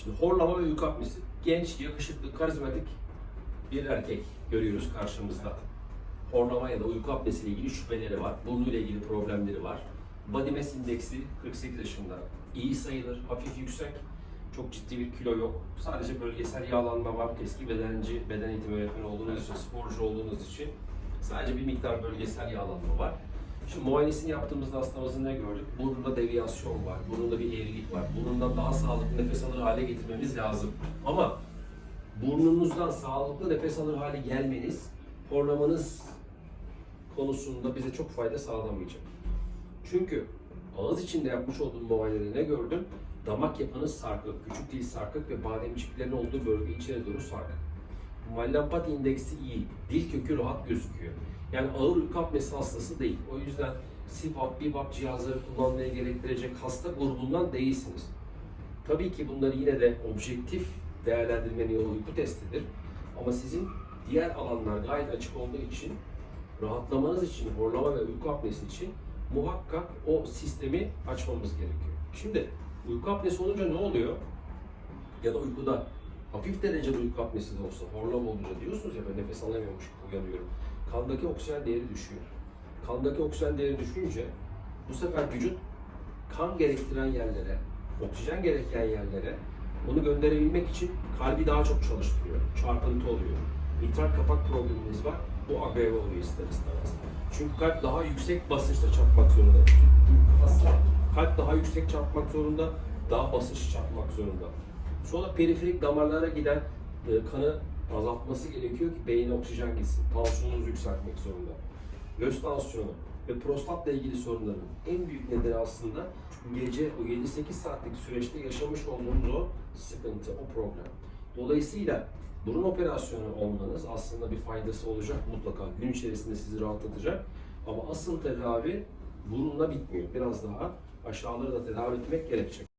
Şimdi horlama ve uyku apnesi. Genç, yakışıklı, karizmatik bir erkek görüyoruz karşımızda. Horlama ya da uyku apnesi ile ilgili şüpheleri var. Burnuyla ilgili problemleri var. Body mass indeksi 48 yaşında. İyi sayılır, hafif yüksek. Çok ciddi bir kilo yok. Sadece bölgesel yağlanma var. Eski bedenci, beden eğitimi öğretmeni olduğunuz için, sporcu olduğunuz için sadece bir miktar bölgesel yağlanma var. Şimdi muayenesini yaptığımızda hastamızın ne gördük? Burnunda deviyasyon var, burnunda bir eğrilik var. Burnundan daha sağlıklı nefes alır hale getirmemiz lazım. Ama burnunuzdan sağlıklı nefes alır hale gelmeniz, horlamanız konusunda bize çok fayda sağlamayacak. Çünkü ağız içinde yapmış olduğum muayenede ne gördüm? Damak yapınız sarkık, küçük dil sarkık ve bademciklerin olduğu bölge içeri doğru sarkık. Mallampati indeksi iyi, dil kökü rahat gözüküyor. Yani ağır uyku apnesi hastası değil. O yüzden CPAP, BiPAP cihazları kullanmaya gerektirecek hasta grubundan değilsiniz. Tabii ki bunları yine de objektif değerlendirmenin yolu uyku testidir. Ama sizin diğer alanlar gayet açık olduğu için, rahatlamanız için, horlama ve uyku apnesi için muhakkak o sistemi açmamız gerekiyor. Şimdi uyku apnesi olunca ne oluyor? Ya da uykuda hafif derecede uyku apnesi de olsa, horlama olunca diyorsunuz ya ben nefes alamıyormuş gibi uyanıyorum. Kandaki oksijen değeri düşüyor. Kandaki oksijen değeri düşünce bu sefer vücut kan gerektiren yerlere, oksijen gereken yerlere onu gönderebilmek için kalbi daha çok çalıştırıyor. Çarpıntı oluyor. İdrar kapak probleminiz var. Bu agrave oluyor ister istemez. Çünkü kalp daha yüksek basınçla çarpmak zorunda. Kalp daha yüksek çarpmak zorunda, daha basınçlı çarpmak zorunda. Sonra periferik damarlara giden kanı azaltması gerekiyor ki beyine oksijen gitsin. Tansiyonunuz yükseltmek zorunda. Göğüs tansiyonu ve prostatla ilgili sorunların en büyük nedeni aslında gece o 7-8 saatlik süreçte yaşamış olduğunuz o sıkıntı, o problem. Dolayısıyla burun operasyonu olmanız aslında bir faydası olacak mutlaka. Gün içerisinde sizi rahatlatacak. Ama asıl tedavi burunla bitmiyor. Biraz daha aşağıları da tedavi etmek gerekecek.